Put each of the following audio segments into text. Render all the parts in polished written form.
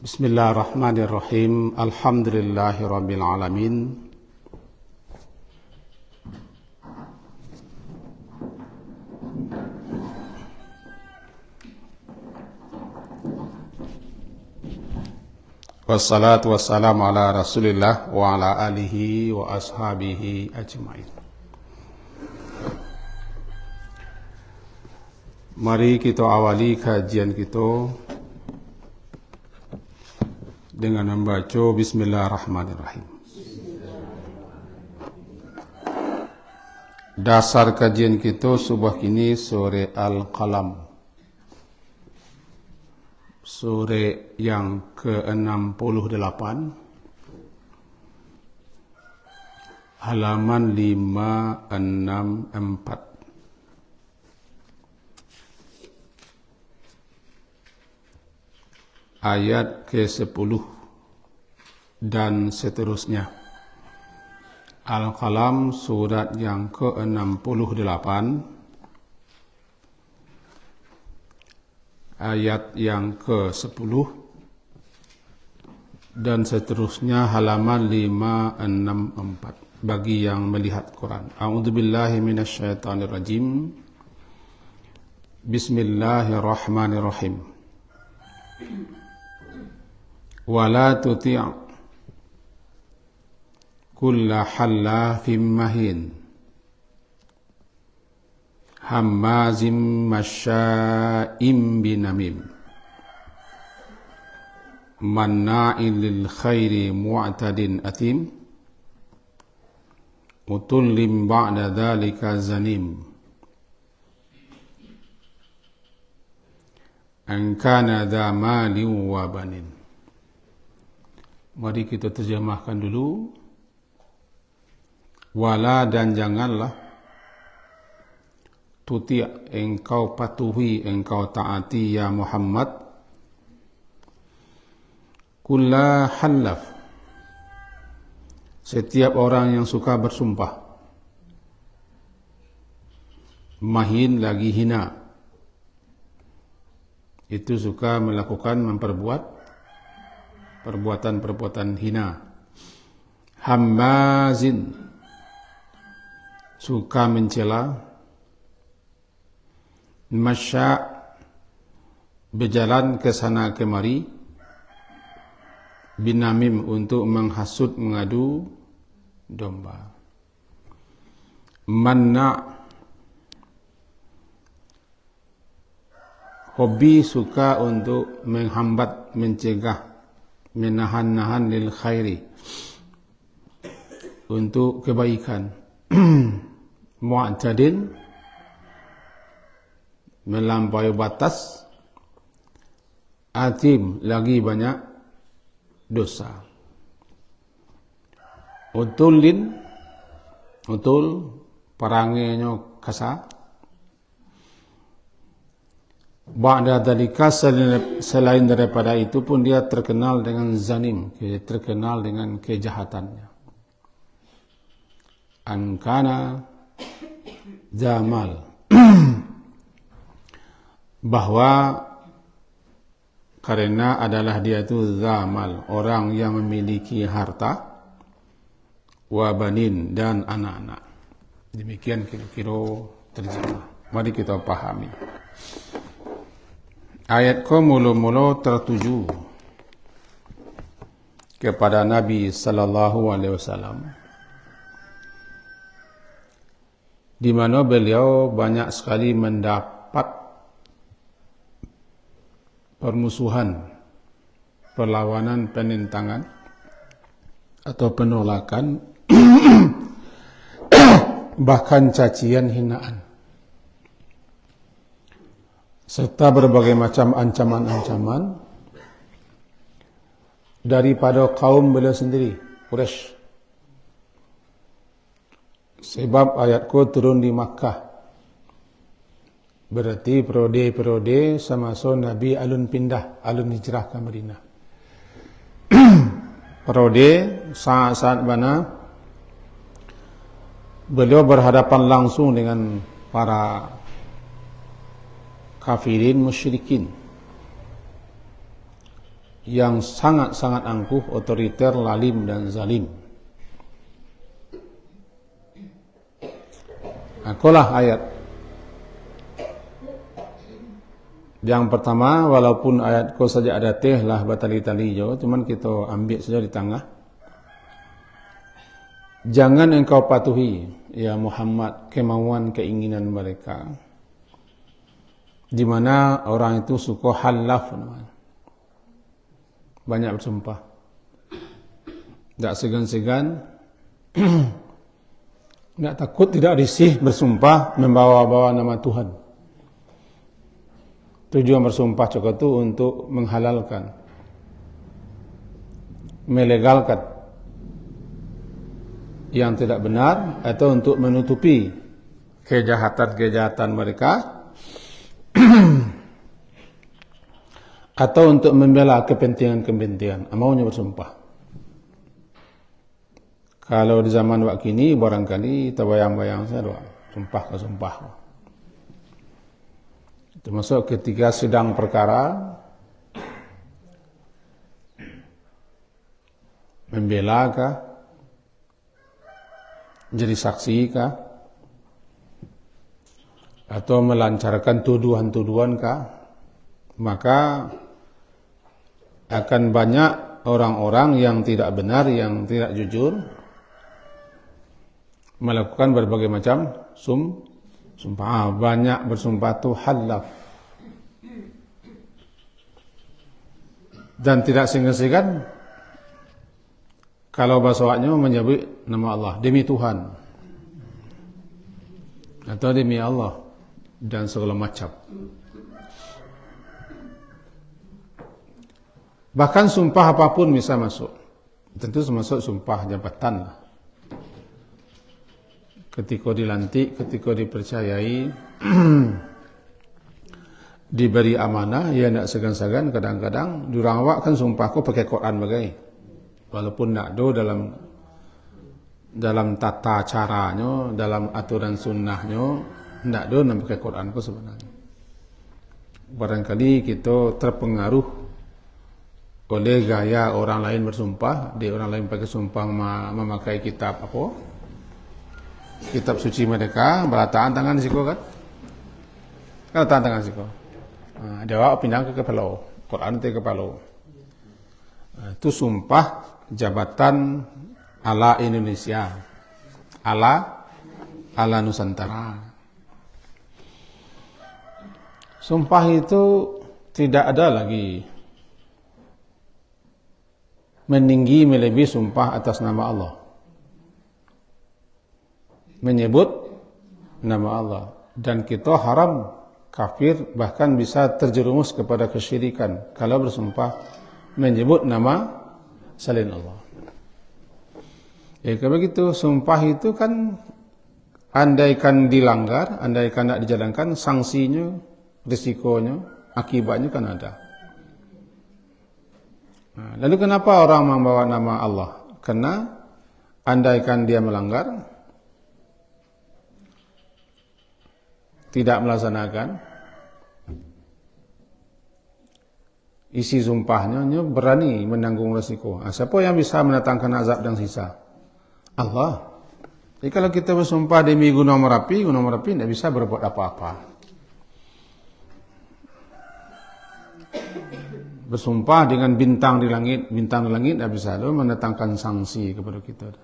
Bismillahirrahmanirrahim. Alhamdulillahirabbil alamin. Wassalatu wassalamu ala Rasulillah wa ala alihi wa ashabihi ajmain. Mari kita awali kajian kita dengan membaca Bismillahirrahmanirrahim. Dasar kajian kita subuh kini sore Al-Qalam, sore yang ke-68, halaman 564. Ayat ke-10 dan seterusnya. Al-Qalam surat yang ke-68, ayat yang ke-10 dan seterusnya, halaman 564 bagi yang melihat Quran. A'udzubillahi minasyaitonirrajim. Bismillahirrahmanirrahim. Wala tuti' kulla hallafim mahin hammazim masya'im binamim manna'in lil khairi mu'tadin atim utullim ba'da dhalika zanim an kana dha malin wa banin. Mari kita terjemahkan dulu. Wala, dan janganlah, tuti' engkau patuhi, engkau taati ya Muhammad, kulla halaf, setiap orang yang suka bersumpah, mahin lagi hina, itu suka melakukan, memperbuat perbuatan-perbuatan hina. Hammazin, suka mencela. Masya', berjalan ke sana kemari. Binamim, untuk menghasut, mengadu domba. Manna', hobi, suka untuk menghambat, mencegah, menahan-nahan lil khairi, untuk kebaikan. Mu'tadin, melampaui batas. Atim, lagi banyak dosa. Utulin, utul, perangannya kasar. Ba'da dzalika, selain daripada itu pun dia terkenal dengan zanim, terkenal dengan kejahatannya. Ankana zamal, bahwa karena adalah dia itu zamal, orang yang memiliki harta, wa banin, dan anak-anak. Demikian kira-kira terjemah. Mari kita pahami. Ayat ko mula-mula tertuju kepada Nabi sallallahu alaihi wasallam, di mana beliau banyak sekali mendapat permusuhan, perlawanan, penentangan atau penolakan bahkan cacian, hinaan, serta berbagai macam ancaman-ancaman daripada kaum beliau sendiri, Quraisy. Sebab ayatku turun di Makkah, berarti periode semasa Nabi alun pindah, alun hijrah ke Madinah. Periode saat-saat mana beliau berhadapan langsung dengan para kafirin musyrikin. yang sangat-sangat angkuh, otoriter, lalim dan zalim. Akulah ayat. Yang pertama, walaupun ayat ko saja ada teh lah batali-tali jo, cuman kita ambil saja di tengah. Jangan engkau patuhi, ya Muhammad, kemauan keinginan mereka, di mana orang itu suka halaf, banyak bersumpah, tidak segan-segan, tidak takut, tidak risih bersumpah membawa-bawa nama Tuhan. Tujuan bersumpah cukup itu untuk menghalalkan, melegalkan yang tidak benar, atau untuk menutupi kejahatan-kejahatan mereka, atau untuk membela kepentingan-kepentingan. Maunya bersumpah. Kalau di zaman waktu ini barangkali terbayang-bayang saya doa, sumpah ke sumpah. Termasuk ketika sidang perkara, membela kah, jadi saksi kah, atau melancarkan tuduhan-tuduhan kah, maka akan banyak orang-orang yang tidak benar, yang tidak jujur, melakukan berbagai macam sumpah. Banyak bersumpah itu halaf, dan tidak segan-segan kalau bahasa Arabnya menyebut nama Allah, demi Tuhan, atau demi Allah, dan segala macam. Bahkan sumpah apapun bisa masuk. Tentu termasuk sumpah jabatan lah. Ketika dilantik, ketika dipercayai, diberi amanah, ya tidak segan-segan. Kadang-kadang durang awak kan sumpahku pakai Quran bagai. Walaupun tidak do dalam tata caranya, dalam aturan sunnahnya, tidak do nak pakai Quranku sebenarnya. Barangkali kita terpengaruh oleh gaya orang lain bersumpah, di orang lain pakai sumpah memakai kitab apa? Kitab suci mereka, berataan tangan siko kan? Kalau tangan siko. Dia awak pindah ke kepala, Quran itu kepala. Itu sumpah jabatan ala Indonesia, ala Nusantara. Sumpah itu tidak ada lagi meninggi melebihi sumpah atas nama Allah, menyebut nama Allah, dan kita haram, kafir, bahkan bisa terjerumus kepada kesyirikan kalau bersumpah menyebut nama selain Allah. Kalau begitu, sumpah itu kan andaikan dilanggar, andaikan tidak dijalankan, sanksinya, risikonya, akibatnya kan ada. Nah, lalu kenapa orang membawa nama Allah? Karena andaikan dia melanggar, tidak melaksanakan isi sumpahnya, berani menanggung resiko. Siapa yang bisa mendatangkan azab dan sisa? Allah. Jadi kalau kita bersumpah demi Gunung Merapi tidak bisa berbuat apa-apa. Bersumpah dengan bintang di langit tidak bisa mendatangkan sanksi kepada kita.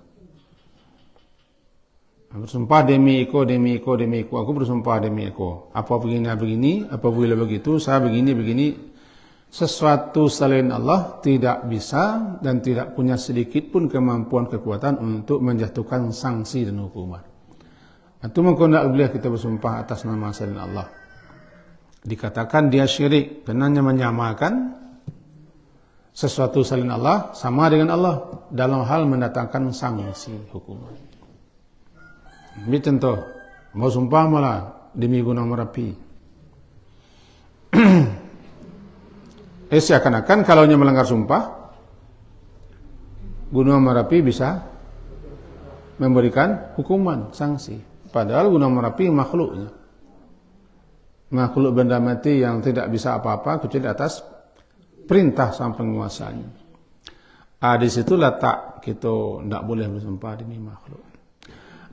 Bersumpah demi Eko, aku bersumpah demi Eko. Apa begini, apabila begitu, saya begini. Sesuatu selain Allah tidak bisa dan tidak punya sedikit pun kemampuan kekuatan untuk menjatuhkan sanksi dan hukuman. Itu mungkin tidak boleh kita bersumpah atas nama selain Allah. Dikatakan dia syirik, karena menyamakan sesuatu selain Allah sama dengan Allah dalam hal mendatangkan sanksi hukuman. Ini contoh, mau sumpah malah demi Gunung Merapi. Seakan-akan kalau dia melanggar sumpah, Gunung Merapi bisa memberikan hukuman, sanksi. Padahal Gunung Merapi makhluknya, makhluk benda mati yang tidak bisa apa-apa kecuali atas perintah sang penguasanya. Di situ letak kita tidak boleh bersumpah demi makhluk.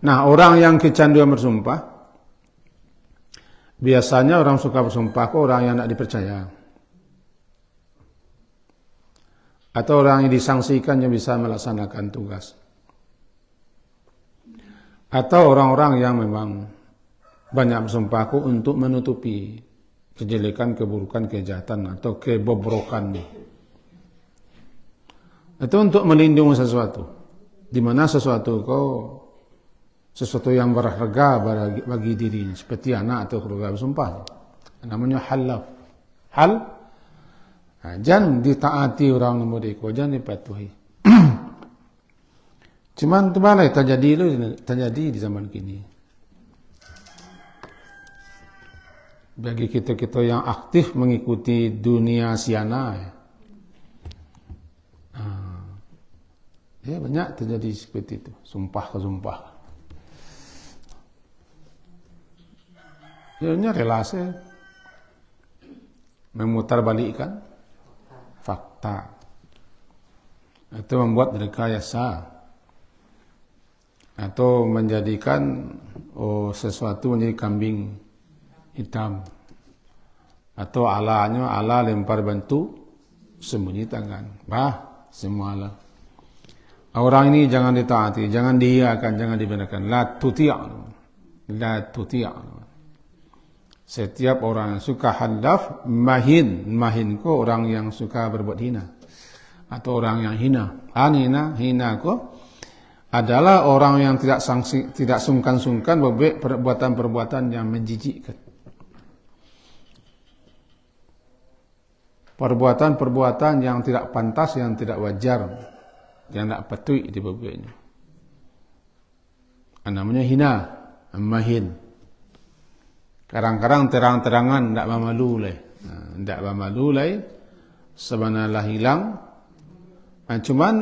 Nah, orang yang kecanduan bersumpah, biasanya orang suka bersumpah ke orang yang tidak dipercaya. Atau orang yang disangsikan yang bisa melaksanakan tugas. Atau orang-orang yang memang banyak bersumpahku untuk menutupi kejelekan, keburukan, kejahatan atau kebobrokan. Itu untuk melindungi sesuatu. Di mana sesuatu yang berharga bagi dirinya, seperti anak atau keluarga bersumpah. Namanya halaf. Jangan ditaati orang nombor iko, jangan dipatuhi. Cuman terbalik terjadi di zaman kini. Bagi kita yang aktif mengikuti dunia siana, ya banyak terjadi seperti itu, sumpah ke sumpah. Jadinya relasi memutarbalikkan fakta. Itu membuat rekayasa atau menjadikan sesuatu menjadi kambing hitam, atau ala lempar bantu sembunyi tangan. Semua ala. Orang ini jangan ditaati, jangan diiyakan, jangan dibenarkan. La tuti'a. Setiap orang yang suka halaf, mahin ko orang yang suka berbuat hina atau orang yang hina. Hina ko adalah orang yang tidak sungkan-sungkan membuat perbuatan-perbuatan yang menjijikkan. Perbuatan-perbuatan yang tidak pantas, yang tidak wajar, yang tidak patut dibuatnya. Namanya hina, mahin. Kadang-kadang terang-terangan tidak mamalulai, sebenarnya hilang. Cuman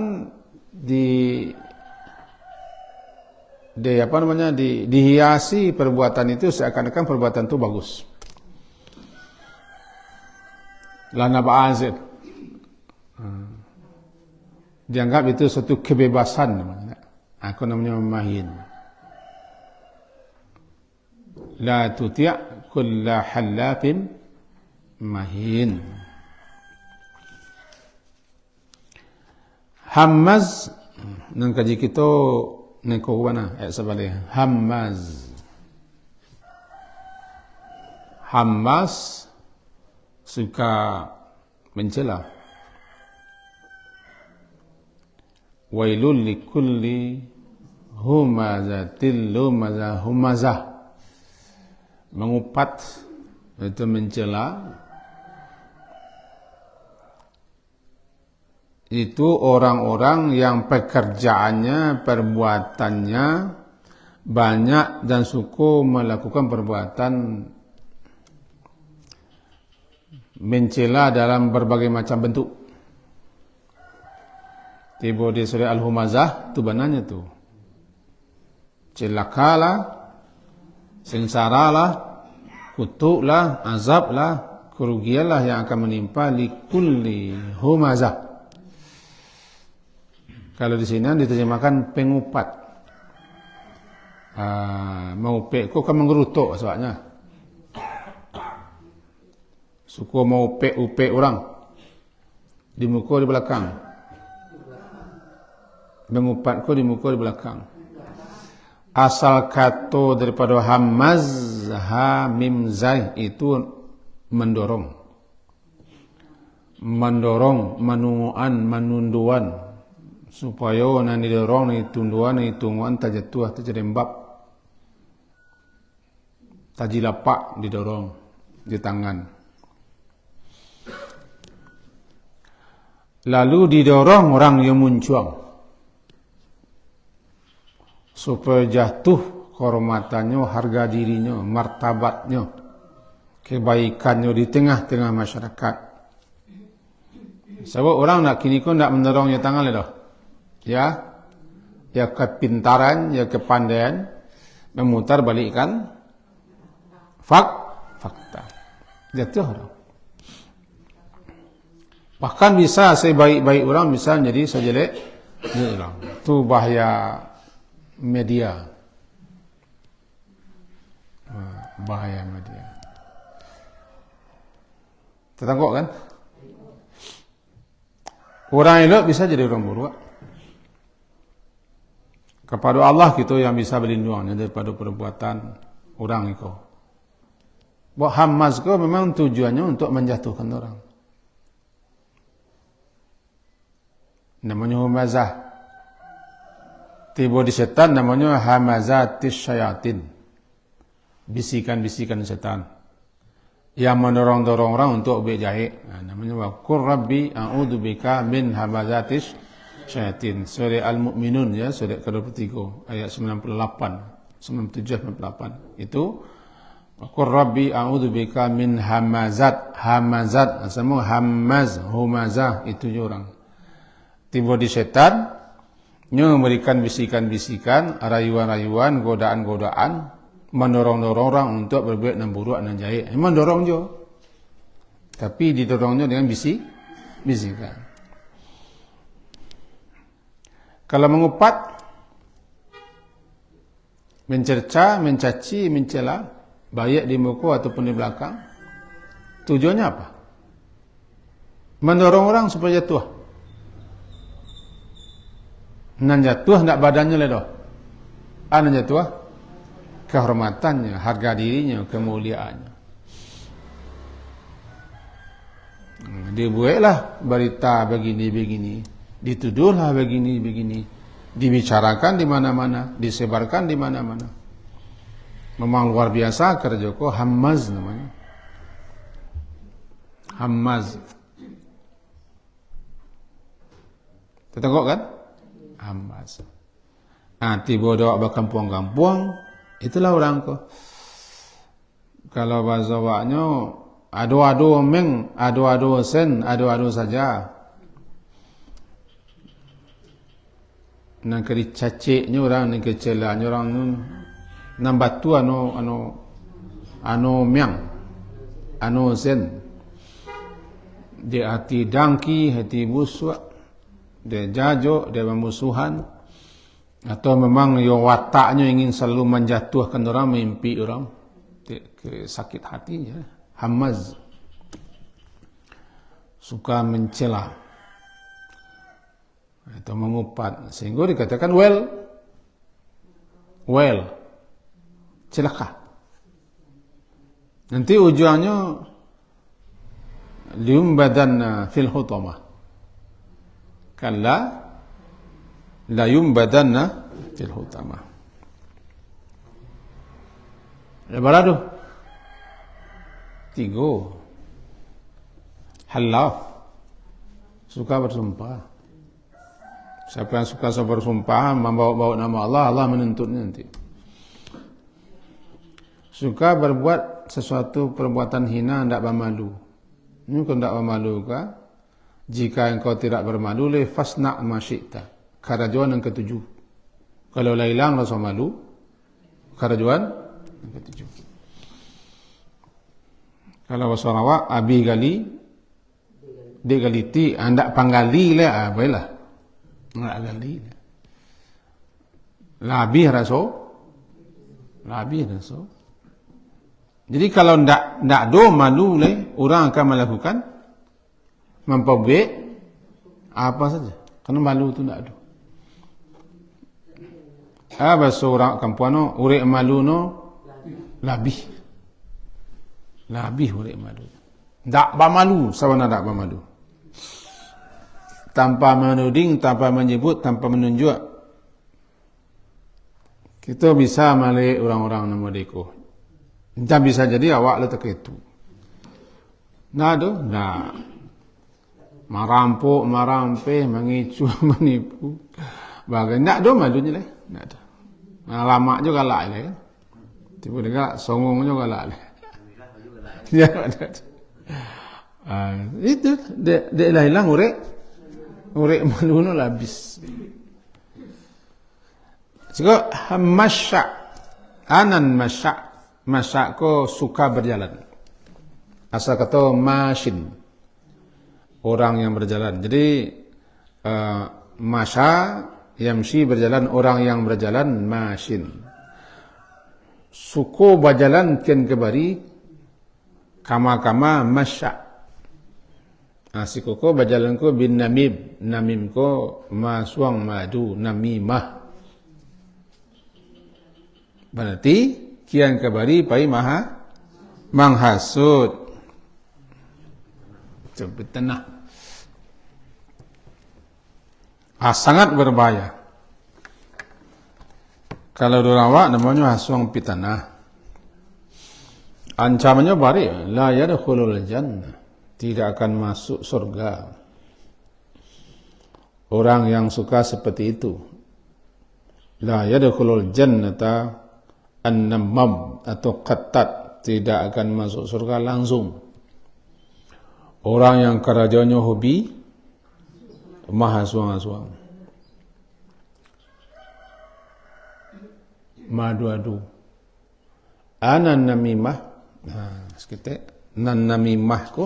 dihiasi perbuatan itu seakan-akan perbuatan itu bagus. Lana ba'azid. Dianggap itu satu kebebasan namanya. Aku namanya memahin. La tuti' kulla halafin mahin. Hammaz nang kaji kita neko wana ayat sebalik. Hammaz suka mencela. Wailul likulli humazatil humazah. Mengupat itu mencela. Itu orang-orang yang pekerjaannya, perbuatannya banyak dan suka melakukan perbuatan mencela dalam berbagai macam bentuk. Tiba di surah Al-Humazah tu benarnya tu. Celakalah, sengsaralah, kutuklah, azablah, kerugianlah yang akan menimpa likulli humazah. Kalau di sini diterjemahkan pengupat. Mengupek, kau kan menggerutuk sebabnya. Suka mau upek orang di muka di belakang. Mengupat kau di muka di belakang. Asal kata daripada hamaz, mim zai itu mendorong, menunguan, menunduan, supaya nanti didorong, nanti tunduan, nanti tungguan, tajatuh, terjerembab, tajilapak didorong di tangan. Lalu didorong orang yang muncuang supaya jatuh kehormatannya, harga dirinya, martabatnya, kebaikannya di tengah-tengah masyarakat. Sebab orang nak kini kau nak mendorongnya tangan dah. Ya kepintaran, ya kepandaian memutar balikkan fakta. Jatuh orang. Bahkan bisa sebaik-baik orang bisa menjadi sejelek orang. Itu bahaya media. Bahaya media. Tertangkap kan? Orang elok bisa jadi orang buruk. Kepada Allah kita yang bisa berlindung daripada perbuatan orang itu. Buat hamaz itu memang tujuannya untuk menjatuhkan orang. Namanya humazah. Tiba di setan namanya hamazatis syayatin. Bisikan-bisikan setan yang mendorong-dorong orang untuk berjahit. Namanya wa qur rabbi a'udzubika min hamazatis syayatin. Surah Al-Mu'minun ya, surah ke-23 ayat 98, 97 98. Itu wa qur rabbi a'udzubika min hamazat sama hamaz, humazah itu orang. Tiba di setan memberikan bisikan-bisikan, rayuan-rayuan, godaan-godaan, mendorong-dorong orang untuk berbuat yang buruk dan jahit. Memang dorong je. Tapi didorongnya dengan bisikan. Kalau mengupat, mencerca, mencaci, mencela, baik di muka ataupun di belakang, tujuannya apa? Mendorong orang supaya jatuh. Nan jatuh nak badannya ledoh. Nan jatuh kehormatannya, harga dirinya, kemuliaannya. Dia buatlah berita begini-begini, dituduhlah begini-begini, dibicarakan di mana-mana, disebarkan di mana-mana. Memang luar biasa kerja ko, hamaz namanya. Hamaz. Tertengok kan? Hamaz. Tiba doa berkampung-kampung, itulah orang ko. Kalau bahasa waknya, adu-adu meng, adu-adu sen, adu-adu saja. Nang keri caciknya orang, nang kecelanya orang nun, nang batu anu miang, anu sen. Dia hati dangki, hati busuk. Dia jajuk, dia memusuhan, atau memang yang wataknya ingin selalu menjatuhkan orang, mimpi orang, sakit hatinya, hamaz, suka mencela, atau mengupat, sehingga dikatakan celaka. Nanti ujungnya liumbadan fil hutamah. Kalla la yumbadanna fil hutamah. Lepas tu 3 halaf, suka bersumpah. Siapa yang suka bersumpah membawa-bawa nama Allah, Allah menuntutnya nanti. Suka berbuat sesuatu perbuatan hina, tidak bermalu. Ini kau tidak bermalu kah? Jika engkau tidak bermalu, fasna' ma syi'ta. Karajuan yang ke-7. Kalau hilang rasa malu, karajuan yang ke-7. Kalau bahasa Sarawak, abi gali, dia gali ti, anda panggali lah, baiklah. Nggak gali. Labih raso. Jadi kalau ndak do malu orang akan melakukan memperbaik apa saja. Karena malu itu ndak ada. Bahasa orang kampung urek malu labih urek malu. Ndak bermalu, sawana ndak bermalu. Tanpa menuding, tanpa menyebut, tanpa menunjuk. Kita bisa melihat orang-orang nama deko. Entah bisa jadi awak letak itu. Nah. Merampok, merampe, mengicu, menipu. Bagai nak do malunya leh. Nak do. Lama juga lah leh. Tiba-tiba songong juga lah leh. Ya, itu dia hilang urek malu no habis. Juga masya ko suka berjalan. Asal kata masyin. orang yang berjalan. Jadi masya yamshi berjalan, orang yang berjalan mashin. Suko berjalan kian kebari kama masya. Sikuko berjalan ko bin namib, namim ko masuang madu namimah. Berarti kian kebari pai maha menghasut. Coba tenang. Sangat berbahaya. Kalau dorawa namanya hasuang pitanah. Ancamannya bari, la yadkhulul jannah. Tidak akan masuk surga. Orang yang suka seperti itu. La yadkhulul jannata an-namam atau qattat, tidak akan masuk surga langsung. Orang yang kerajanya hobi mahasuang-asuang, madu-adu, anan namimah. Sekitar nan namimah ko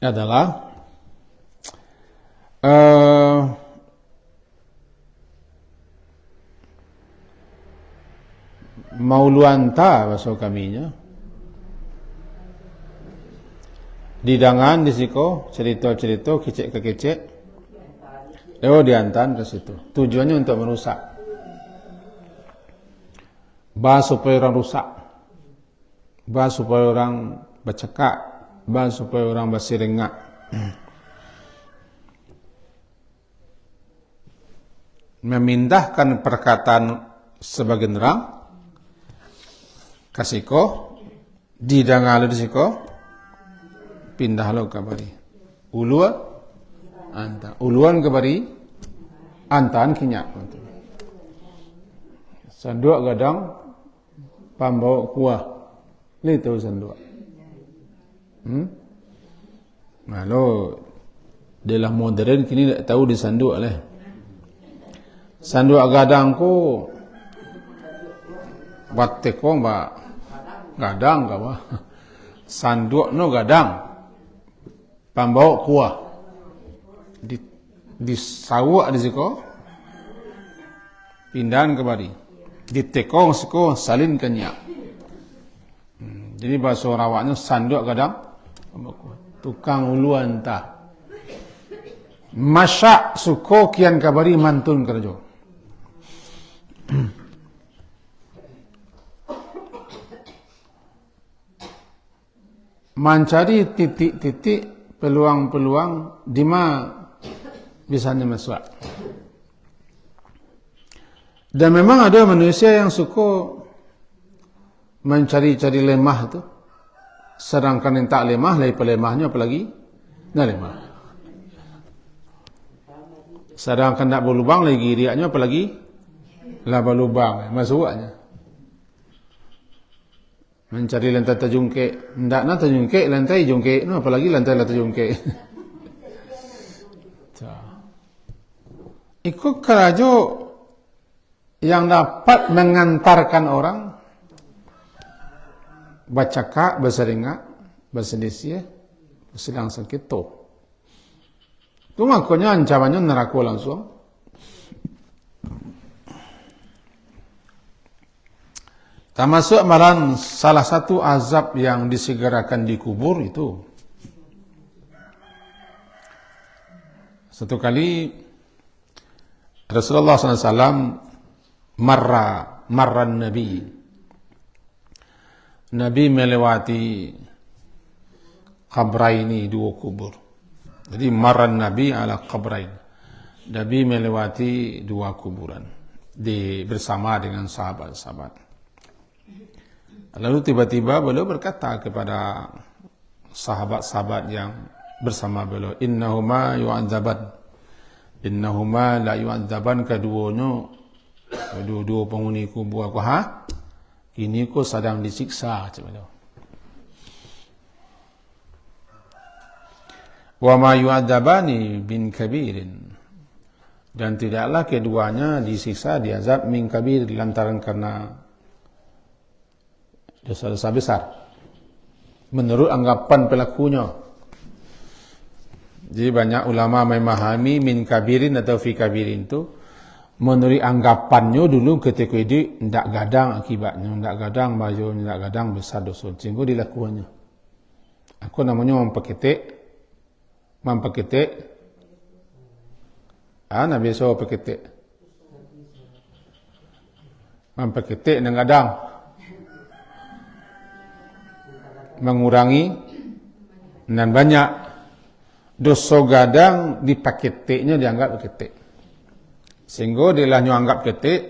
adalah mauluanta bahasa kaminya. Didangan di siko cerita-cerita kecek ke kecek. Diantan ke situ. Tujuannya untuk merusak. Bahas supaya orang rusak. Bahas supaya orang bercakap. Bahas supaya orang bersirengak. Memindahkan perkataan sebagian orang kasiko didangal di siko pindah lo kabari ulua anta uluan kabari antaan kinyak sandua gadang pambawa kuah lito sandua Lalu dalam modern kini tak tahu di sanduk lah. Sanduk gadang ko batte ko ba gadang ka ba? Sanduk no gadang pambawa kuah di sawak di siko pindahan ke bari di tekong siko salin kenyak. Jadi bahasa Rawaknya sanduk gadang tukang uluan ta masya suko kian kabari mantun kerjo. Mencari titik-titik peluang-peluang di mana bisanya masuk. Dan memang ada manusia yang suka mencari-cari lemah itu. Sedangkan yang tak lemah, lagi pelemahnya apalagi nak lemah. Sedangkan nak berlubang lagi riaknya apalagi laba lubang masuknya. Mencari lantai terjungkik, ndak nak terjungkik lantai jungkik, no apalagi lantai terjungkik. Ikut kerajo yang dapat mengantarkan orang bercakap, berseringat, bersedisih, sedang sakit tu. Itu makanya ancamannya neraka langsung. Termasuk amalan salah satu azab yang disegerakan di kubur itu. Satu kali Rasulullah SAW marran Nabi. Nabi melewati qabraini, dua kubur. Jadi marran Nabi ala qabrain. Nabi melewati dua kuburan bersama dengan sahabat-sahabat. Lalu tiba-tiba beliau berkata kepada sahabat-sahabat yang bersama beliau, innahuma yu'adzaban. Innahuma la yu'adzaban, keduanya dua penghuni kubur aku ini ko sedang disiksa macam tu. Wa ma yu'adzabani bin kabirin, dan tidaklah keduanya disiksa diazab min kabir lantaran karena dosa-dosa besar menurut anggapan pelakunya. Jadi banyak ulama memahami min kabirin atau fi kabirin itu menurut anggapannya dulu ketika itu tidak gadang akibatnya, tidak gadang baju, tidak gadang besar dosa. Sehingga dilakukannya. Aku namanya memperketik. Nabi SAW perketik. Memperketik dan gadang. Mengurangi dan banyak dosa gadang dipaketiknya dianggap ketik. Sehingga dia lah anggap ketik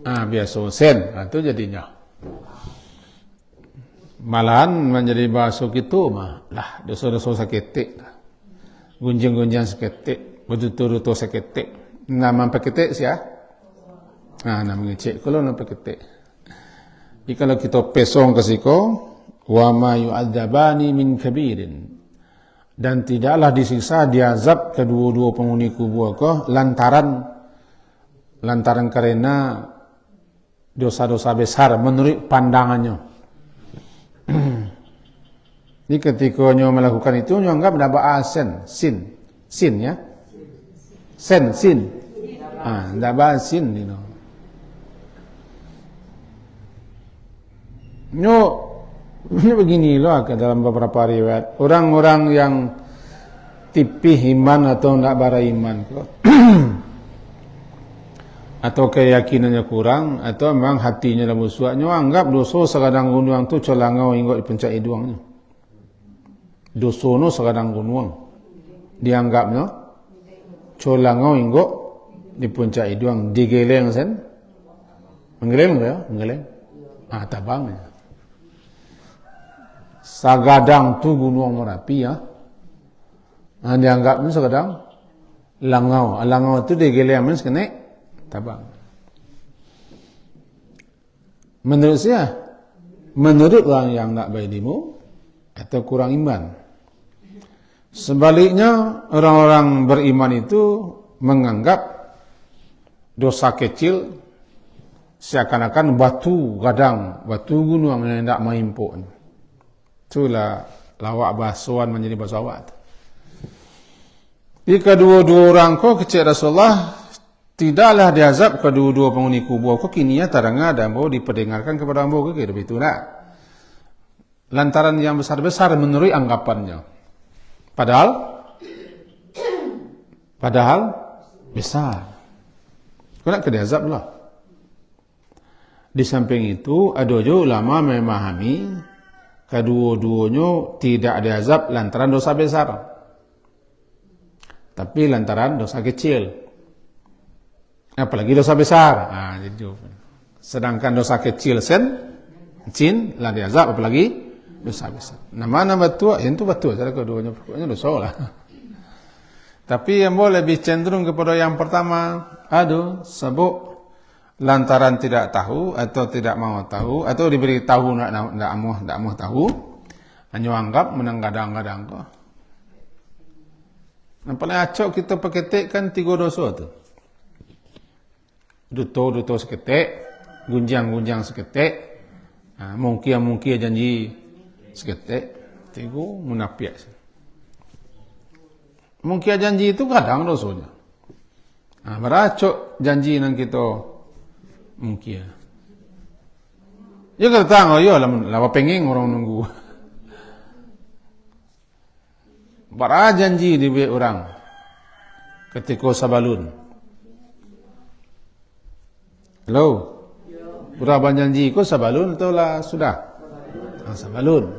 biasa sen. Itu jadinya. Malahan menjadi bahasa gitu lah dosa-dosa seketik. Gunjing-gunjing seketik, betul-betul seketik. Nama paketik sia? Nama ngecek kalau nama paketik. Jadi kalau kita pesong ke siko, wa ma yu'adzabani min kabirin. Dan tidaklah disiksa diazab kedua-dua penghuni kubur lantaran karena dosa-dosa besar menurut pandangannya. Jadi ketika nyo melakukan itu nyo anggap dapat sin ya. Sin. Dapat sin you know. Ini begini loh dalam beberapa riwayat. Orang-orang yang tipih iman atau tidak bara iman atau keyakinannya kurang atau memang hatinya lemah suaknya anggap dosa sekadang gunung tu colangau hingga dipencak hidungnya. Dosa no sekadang gunung dianggapnya colangau hingga dipencak hidung digeleng sen. Menggeleng ya, menggeleng. Tabang. Sagadang tu gunung Merapi ya. Dianggapnya sekadang langau. Langau tu digeleng men sekene tabang. Menurut saya, menurut orang yang nak beriman atau kurang iman. Sebaliknya orang-orang beriman itu menganggap dosa kecil seakan-akan batu gadang, batu gunung yang tidak mengimpuk. Itulah lawak basuhan menjadi basawat. Di kedua-dua orang kecil Rasulullah tidaklah diazab kedua-dua penghuni kubur kini ya taranga dan bawa diperdengarkan kepada ambo ke begitu nak. Lantaran yang besar-besar menurut anggapannya. Padahal besar. Kau nak diazab lah. Di samping itu ada juga ulama memahami kedua-duanya tidak diazab lantaran dosa besar. Tapi lantaran dosa kecil. Apalagi dosa besar. Sedangkan dosa kecil cin lah diazab apalagi dosa besar. Nama betul, itu betul. Saya keduanya pokoknya dosa lah. Tapi yang boleh lebih cenderung kepada yang pertama. Sebab lantaran tidak tahu atau tidak mau tahu atau diberi tahu tidak mau tahu, hanya anggap menang gadang-gadang kok. Nampaknya acok kita paketikkan 3 dosa tu. Duto seketik, gunjang seketik, mungkin janji seketik, 3 munafik. Mungkin janji itu kadang dosanya. Beracok janji nang kita mungkin. Ya kata tang, lama pengen orang nunggu. Bara janji di orang ketika sabalun. Hello. Berapa janji ko sabalun atau lah sudah? Sabalun.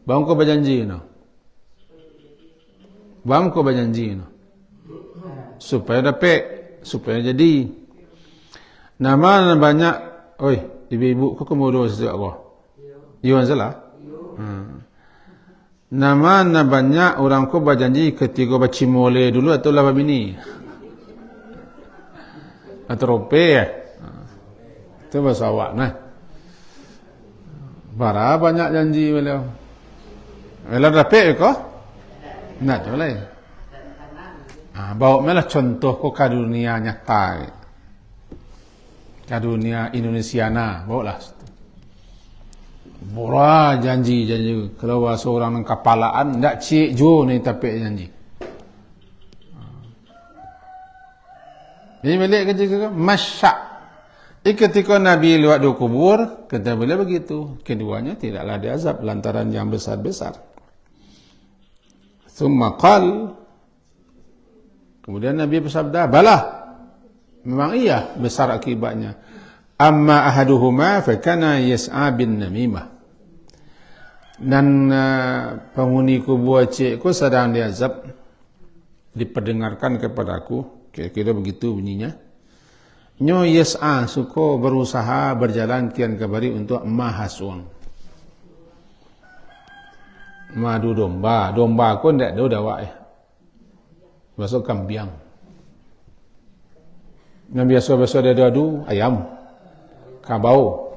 Bang ko berjanji no. Bang ko berjanji no. Supaya dapat, supaya jadi. Nama banyak, ibu-ibu kau kemudian sejak aku. Iwan salah. Nama banyak orang kau berjanji ketika bercimole dulu atau lama bini. Atau rope ya. Itu bahasa awak nah. Bara banyak janji beliau. Beliau dapat kau? Nak boleh. Bawa melah contoh kau karunia nyata. Karunia Indonesiana, bawalah. Bora janji. Kalau seorang nang kapalaan ndak cik jo ni tapi janji. Ini balik ketika masyak. Ketika Nabi lewat dua kubur, kata beliau begitu. Keduanya tidaklah diazab lantaran yang besar-besar. Thumma qal. Kemudian Nabi bersabda, balah. Memang iya besar akibatnya. Amma ahaduhuma fakana yas'a bin namimah. Dan penghuni kubur cikgu sedang diazab, diperdengarkan kepadaku, kira-kira begitu bunyinya. Nyo yas'a suko berusaha berjalan kian kemari untuk mahasun. Madu domba, domba aku ndak ada dawak Masuk kambiang. Yang biasa-biasa dia adu ayam, kabau,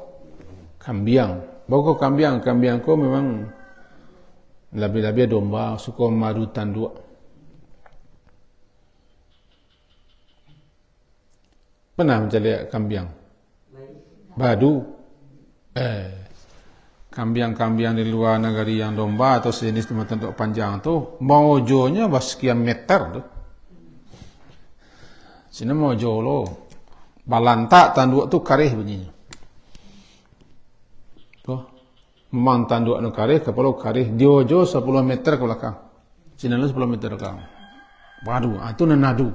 kambiang. Bau kambiang ko memang lebih-lebih domba suka madu tanduk. Pernah mencari kambiang? Badu. Kambiang-kambiang di luar negeri yang domba atau sejenis tanduk panjang tu, mojonya sekian meter tu. Sini mojo lo. Balantak tanduk tu karih bunyinya. Tuh. Memang tanduk nu karih, kepala karih. Diojo 10 meter ke belakang. Sini lo 10 meter ke belakang. Waduh, itu nenadu.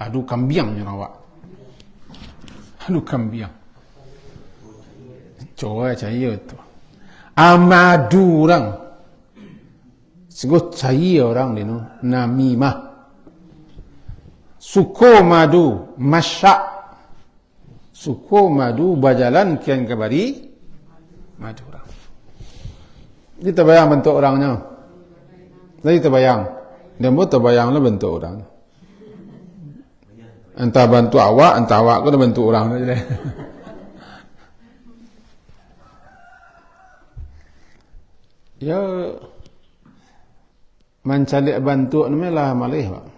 Adu kambiang ni awak. Adu kambiang. Coba cahaya tu. Amadu orang. Sebut cahaya orang ni no. Namimah. Suko madu. Masyak. Suko madu berjalan kian kembali. Madu orang. Kita bayang bentuk orangnya. Jadi kita bayang. Dia pun terbayanglah bentuk orang. Entah bantu awak, entah awak kena bantu orang saja. Ya, mencari bantu ni lah malih pak.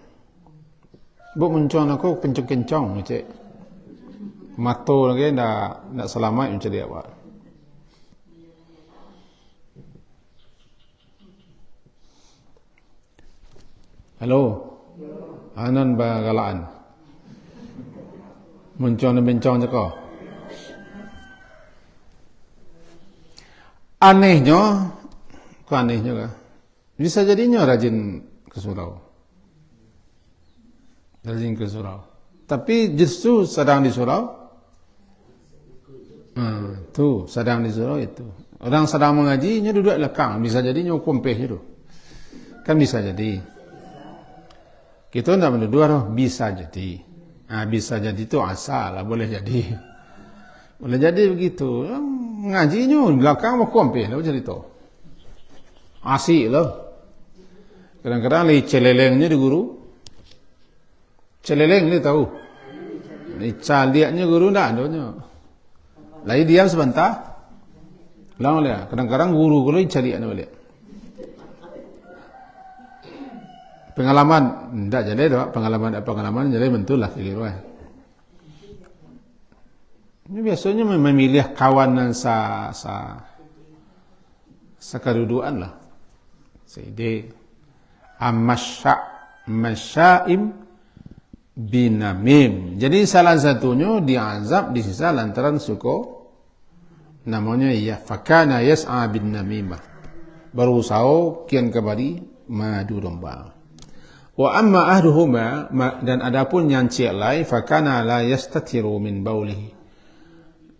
Buk mencong aku kencang-kencang cik. Mato lagi ndak selamat mencari awak. Halo. Anan bagalaan. Mencong dan bencong je kau. Anehnya ke? Bisa jadinya rajin ke surau. Rajin ke surau. Tapi justru sedang di surau. Tu sedang di surau itu. Orang sedang mengajinya duduk lekang. Bisa jadinya kompeh itu. Kan bisa jadi. Kita tidak menuduh bisa jadi. Bisa jadi itu asal lah, boleh jadi. Boleh jadi begitu. Ngajinya belakang mau kompeh lah jadi tu. Asik lah. Kadang-kadang lagi celelengnya di guru. Celeleng ni tahu. Ni caliaknya guru tak adanya. Lagi diam sebentar. Lang dia. Kadang-kadang guru lagi caliaknya balik. Pengalaman tak jadi dah. Pengalaman jadi betul lah kira. Ini biasanya memilih kawan dan sekaduduan lah. Jadi masyaim binamim. Jadi salah satunya diazab disisa lantaran suko namanya ya fakana yas'a bin namimah. Berusaha kian kembali madu domba. Wa amma ahduhuma dan adapun yang cik lai fakana la yastatiru min baulihi.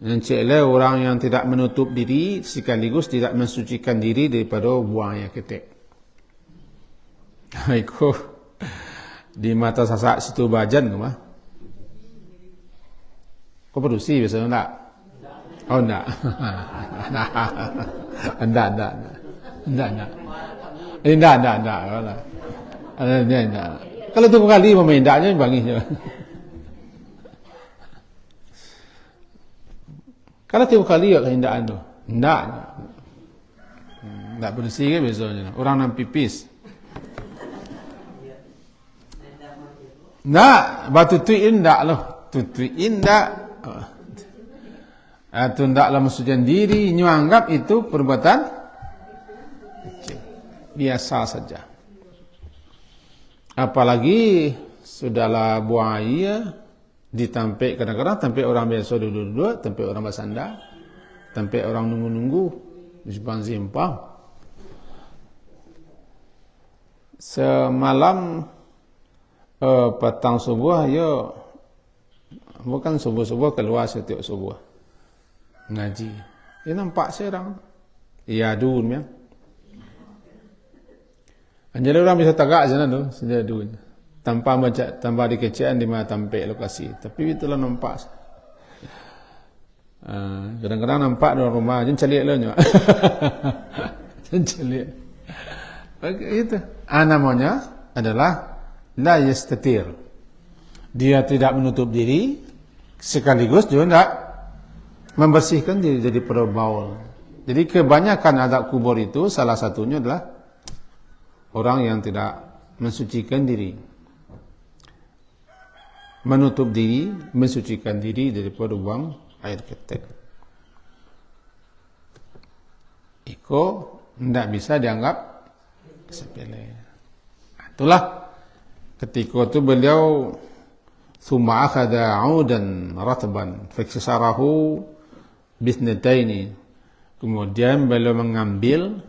Yang cik lai orang yang tidak menutup diri sekaligus tidak mensucikan diri daripada buang yang ketek. Itu di mata sasak situ bajan ke mah? Kau produksi biasanya tak? Oh tak. Enggak. Kalau tu kali memang indaknya bangis je. Kalau tiap kali ya kehindakan tu. Enggak bersih ke biasanya. Orang nak pipis. Enggak, batu tuin enggak loh. Tuin enggak. atau tidaklah mensucikan diri, anggap itu perbuatan kecil, biasa saja. Apalagi sudahlah buaya ditampik, kadang-kadang tampik orang biasa duduk-duduk, tampik orang bersandar, tampik orang nunggu-nunggu di simpang. Semalam petang subuh, bukan subuh-subuh, keluar setiap subuh ngaji. Dia nampak serang. Iya dunia. Jadi orang bisa tagak sana tu, sejak dunia. Tanpa dikecian di mana tampik lokasi. Tapi itulah nampak. Kadang-kadang nampak dalam rumah, jangan calik lah nyak. Jangan calik. Itu. Namanya adalah la yastatir. Dia tidak menutup diri, sekaligus juga tidak membersihkan diri dari perbaul. Jadi kebanyakan azab kubur itu salah satunya adalah orang yang tidak mensucikan diri, menutup diri, mensucikan diri daripada buang air ketek. Itu tidak bisa dianggap sepele. Itulah ketika itu beliau thumma akhadha 'audan ratban faksarahu bisnataini. Kemudian beliau mengambil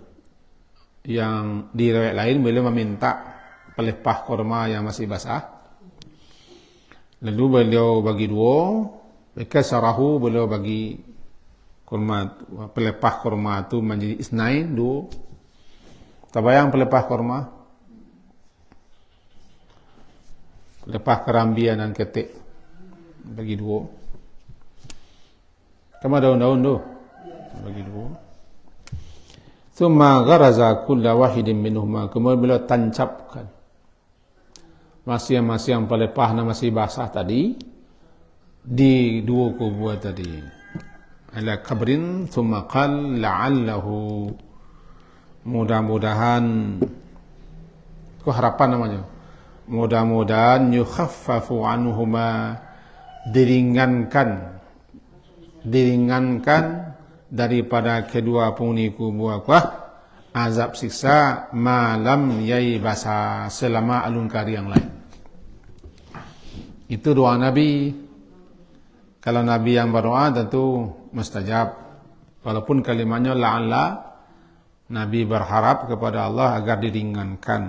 yang di riwayat lain beliau meminta pelepah kurma yang masih basah. Lalu beliau bagi dua, faksarahu beliau bagi kurma, pelepah kurma itu menjadi isnain, dua. Tabayang pelepah kurma, pelepah kerambian dan ketik, bagi dua. Kamu daun-daun tu, bagi dua. Thumma gharaza kulla wahidin minhuma, kemudian beliau tancapkan masing-masing pelepah yang masih basah tadi di dua kubur tadi. Ala kabrin thumma qal la'allahu, mudah-mudahan, itu harapan namanya, mudah-mudahan yukhaffafu anhuma, diringankan daripada kedua penghuni kubur azab siksa malam yai basa, selama alun kari yang lain. Itu doa Nabi. Kalau Nabi yang berdoa tentu mustajab, walaupun kalimatnya la'alla, Nabi berharap kepada Allah agar diringankan.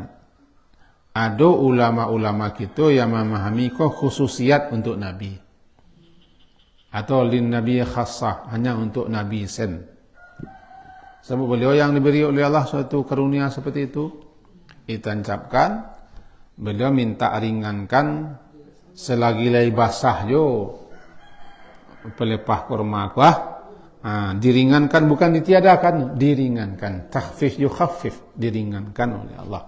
Ada ulama-ulama kita yang memahami khususiat untuk Nabi, atau lin Nabi khassah, hanya untuk Nabi sen. Sebab beliau yang diberi oleh Allah suatu karunia seperti itu, ditancapkan, beliau minta ringankan selagi lagi basah jo pelepah kurma diringankan, bukan ditiadakan, diringankan. Takhfif yukhaffif, diringankan oleh Allah.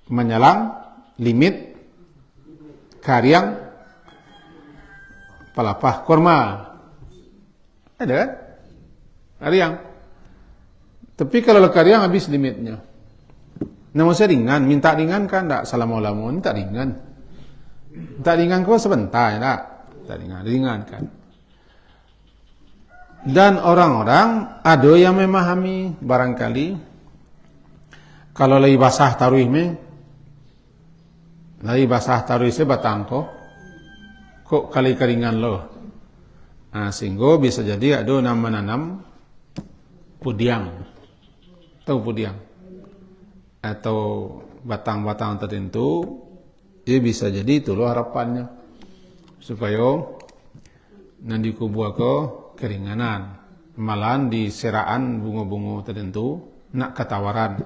Menyelang limit karyang pelepah kurma. Ada kan? Karyang. Tapi kalau karyang habis limitnya. Namun saya ringan, minta ringankan, tak salah ulama, minta ringan. Minta ringan kau sebentar, tak? Minta ringan, ringankan. Dan orang-orang ada yang memahami barangkali kalau lagi basah taruh lagi basah taruh sebatang kok kali keringan lo. Sehingga bisa jadi ada nanam pudiang, tahu pudiang, atau batang-batang tertentu. Dia bisa jadi itu loh harapannya, supaya nanti kubur keringanan, malahan di seraan bunga-bunga tertentu nak ketawaran.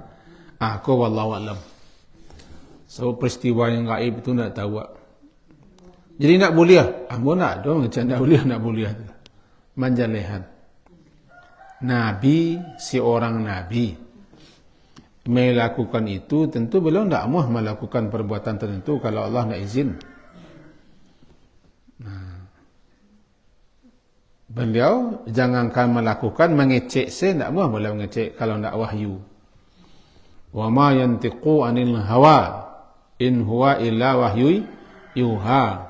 Aku wallahu alam. So peristiwa yang gaib itu nak tahu. Jadi nak boleh, nak dong canda boleh, nak boleh. Manjalehan. Nabi, seorang nabi melakukan itu, tentu beliau tidak mahu melakukan perbuatan tertentu kalau Allah tidak izin. Beliau jangankan melakukan, mengecek saya tidak mahu beliau mengecek kalau tidak wahyu. Wa ma yantiqu anil hawa in huwa illa wahyu yuha.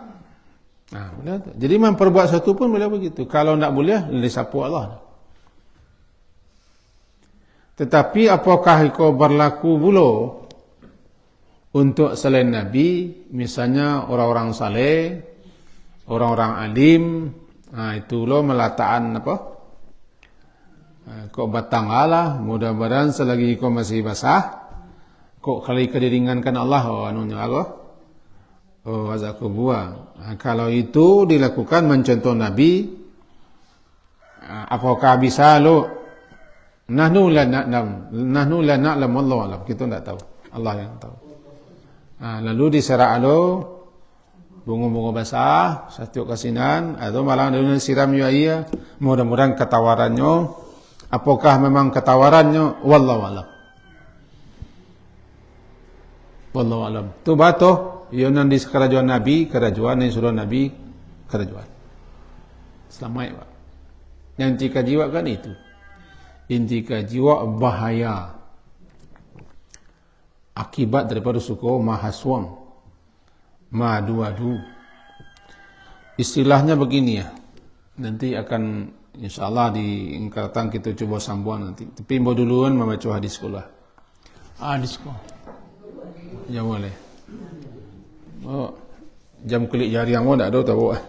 Nah, boleh tu. Jadi memperbuat sesuatu pun boleh begitu. Kalau tak boleh, disapu Allah. Tetapi apakah itu berlaku pula untuk selain Nabi, misalnya orang-orang saleh, orang-orang alim, itu lo melataan apa? Kok batang Allah, mudah-mudahan selagi kau masih basah, kok kali kediringankan Allah, anunya Allah, aku buang. Kalau itu dilakukan mencontoh Nabi, apakah bisa lo? Nahnu la na'lam wallahu a'lam. Kita tak tahu. Allah yang tahu. Lalu diserak lo bunga-bunga basah, satu kasinan, atau malah dia siram ya. Mudah-mudahan ketawarannya, apakah memang ketawarannya? Wallahu a'lam. Wallahu a'lam. Tu batoh, ia nanti kerajaan Nabi, kerajaan yang suruh Nabi, kerajaan. Selamat, Pak. Yang jika jiwa kan itu. Intika jiwa bahaya akibat daripada suku mahaswang madu-adu. Istilahnya begini ya. Nanti akan insyaAllah di ingkatan kita coba sambung nanti. Tapi mau duluan membaca hadis sekolah. Hadis sekolah. Ya boleh. Jam kulit jari yang tak ada tahu.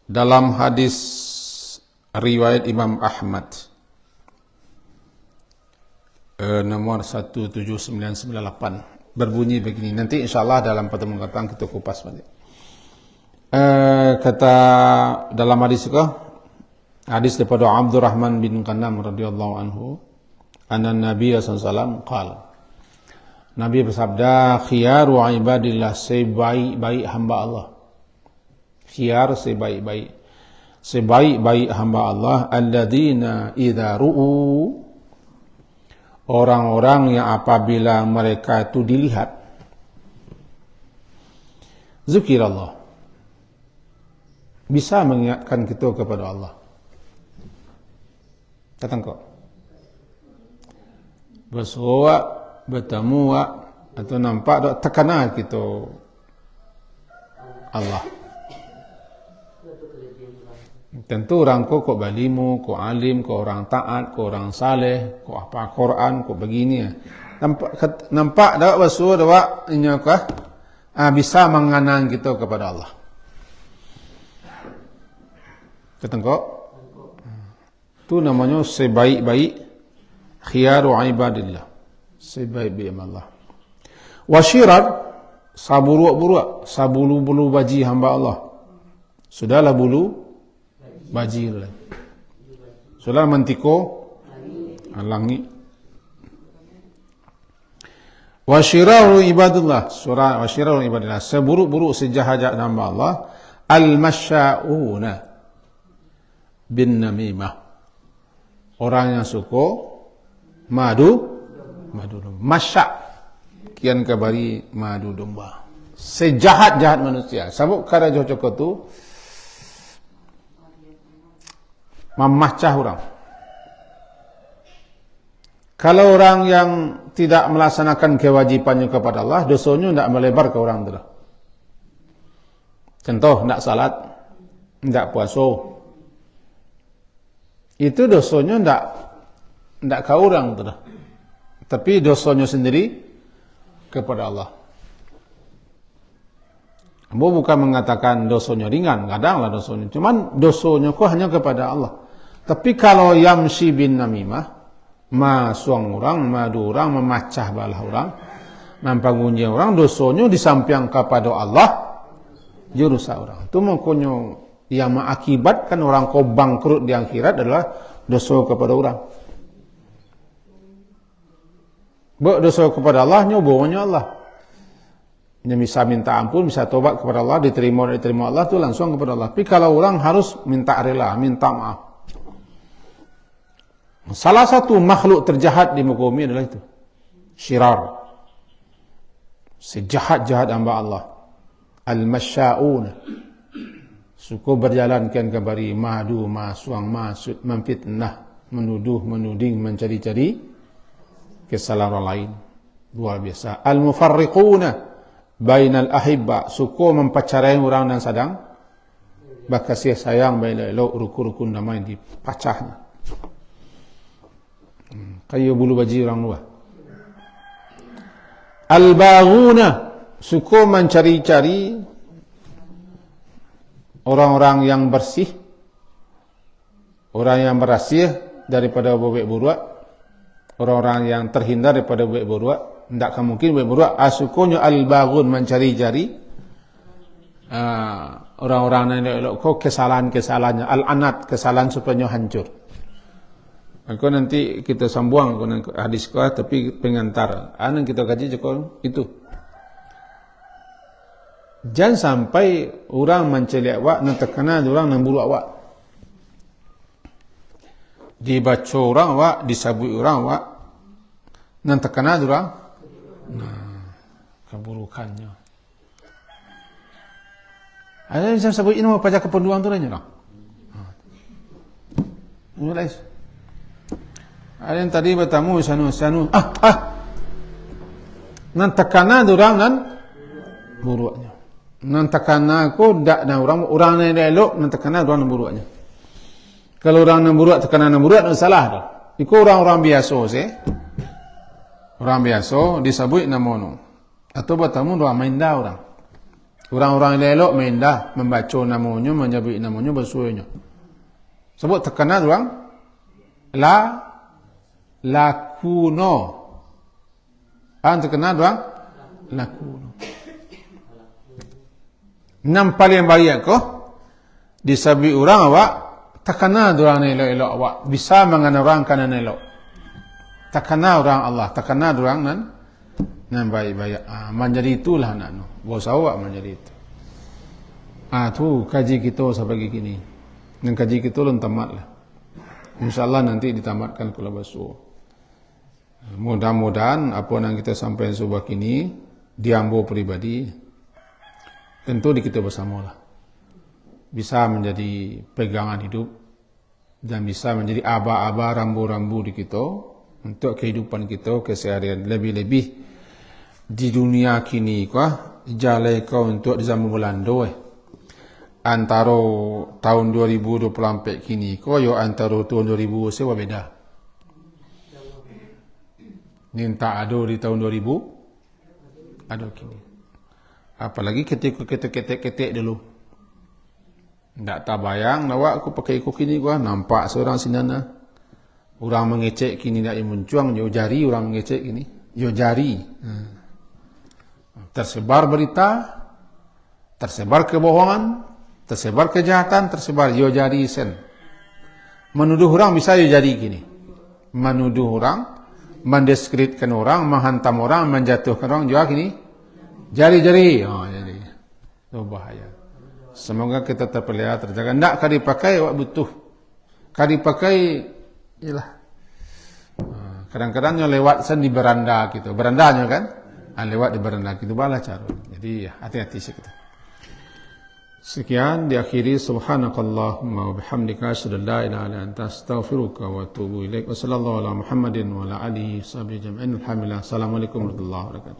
Dalam hadis riwayat Imam Ahmad nomor 17998 berbunyi begini. Nanti insyaAllah dalam pertemuan datang kita kupas balik. Kata dalam hadis itu, hadis daripada Abdurrahman bin Qannam radhiyallahu anhu, anna Nabi sallallahu alaihi wasallam qala, Nabi bersabda, khiyaru ibadillah, sebaik-baik hamba Allah. Khiyar sebaik-baik hamba Allah, alladzina idza ru'u, orang-orang yang apabila mereka itu dilihat, zikirallah, bisa mengingatkan kita kepada Allah. Datang kau bersuara, bertemu atau nampak tak terkenal kita Allah. Tentu orang kok balimu, kok alim, kok orang taat, kok orang saleh, kok apa Quran, kok begini. Nampak dak wasu dak inyakah bisa mengenang kita kepada Allah. Ketengok. Itu namanya sebaik-baik khiyaru ibadillah. Sebaik-baik Allah. Wasyirat saburuk-buruk, sabulu-bulu baji hamba Allah. Sudahlah bulu baji lah. Sudah mantiko halangi. Wasyirahu ibadullah, surah wasyirahu ibadullah, seburuk-buruk sejahat-jahat hamba Allah, al-masya'una bin namimah, orang yang suka madu domba. Masya' kian kabari madu domba. Sejahat-jahat manusia. Sabuk kara cocok itu memacah orang. Kalau orang yang tidak melaksanakan kewajipannya kepada Allah, dosanya tidak melebar ke orang itu. Contoh, tidak salat, tidak puasa. Itu dosanya tidak ke orang itu. Tapi dosanya sendiri kepada Allah. Ambo bukan mengatakan dosanya ringan, kadanglah dosanya. Cuman dosanya kok hanya kepada Allah. Tapi kalau yamsi bin namimah, masuang orang, madu orang, memacah balah orang, mempangunji orang, dosanya disampaikan kepada Allah, jurusa orang. Itu makanya yang mengakibatkan orang kau bangkrut di akhirat adalah dosa kepada orang. Berdosa kepada Allah, nyobanya Allah. Yang bisa minta ampun, bisa tobat kepada Allah, diterima Allah, itu langsung kepada Allah. Tapi kalau orang harus minta rela, minta maaf. Salah satu makhluk terjahat di muka bumi adalah itu. Syirar. Sejahat-jahat hamba Allah. Al-masya'un. Suku berjalankan kembali madu, masuang, masud, memfitnah, menuduh, menuding, mencari-cari kesalahan orang lain. Luar biasa. Al-mufarriquna bainal ahibba, suka mempacarai orang yang sedang berkasih sayang baik elok, rukun-rukun damai dipacahnya. Kayu bulu baji orang luar. Al-baghuna, suka mencari-cari orang-orang yang bersih, orang yang berasih daripada bobek buruak, orang-orang yang terhindar daripada bobek buruak. Tidak mungkin bobek buruak. Sukunya al-baghun, mencari-cari orang-orang yang elok, kesalahan-kesalahannya, al-anat, kesalahan supaya hancur. Aku nanti kita sambung hadis kau, tapi pengantar. Anak kita kaji jokol itu. Jangan sampai orang mencari awak, nak terkena orang yang buruk awak. Dibaca orang awak, disabui orang awak, nak terkena orang. Nah, keburukannya. Ada yang sebut ini apa pajak kependuang tu lainnya. Mulai. Ada yang tadi bertamu sanu. Nan takana orang nan buruknya. Nan takana ko dak na orang yang elok nan takana orang nan buruknya. Kalau orang nan buruk takana nan buruk tak salah dah. Iko orang-orang biasa sih. Orang biasa disebut namono. Atau bertamu orang maindah orang. Orang-orang yang elok maindah membaca namanya, menyebut namanya, bersuanya. Sebut takana orang lakuno. Terkenal orang lakuno. Enam paling baik ko disabi orang awak takana orang elok awak bisa mengenal orang kana elok. Takana orang Allah, takana orang nan baik-baik. Menjadi itulah nak bos awak menjadi itu. Tu kaji kita sampai gini. Dan kaji kita belum tamatlah. InsyaAllah nanti ditamatkan kalau basuh. Mudah-mudahan apa yang kita sampaikan subak ini diambil pribadi, tentu di kita bersamalah. Bisa menjadi pegangan hidup dan bisa menjadi aba-aba rambu-rambu di kita untuk kehidupan kita keseharian. Lebih-lebih di dunia kini jalai kau untuk di zaman Belanda antara tahun 2024 kini yo antara tahun 2000 sewa beda. Ni tak ada di tahun 2000 ada kini. Apalagi ketik dulu. Tak bayang awak aku pakai ikut kini nampak seorang sinana. Orang mengecek kini nak muncuang yo jari orang mengecek kini. Yo jari. Tersebar berita, tersebar kebohongan, tersebar kejahatan, tersebar yo jari sen. Menuduh orang bisa yo jari gini. Menuduh orang, mendeskreditkan orang, menghantam orang, menjatuhkan orang juga gini. Jari-jari. Jadi. Itu bahaya. Semoga kita terpelihara terjaga. Tidak kali dipakai awak butuh. Kali dipakai ialah. Kadang-kadang lewat sen di beranda gitu. Berandanya kan? Lewat di beranda gitu balah cara. Jadi hati-hati sikit. Sekian diakhiri subhanakallahumma wa bihamdika asyhadu an la ilaha illa anta astaghfiruka wa atubu ilaik. Wassallallahu ala Muhammadin wa ala alihi washabbihi jam'in. Alhamdulillah. Assalamualaikum warahmatullahi wabarakatuh.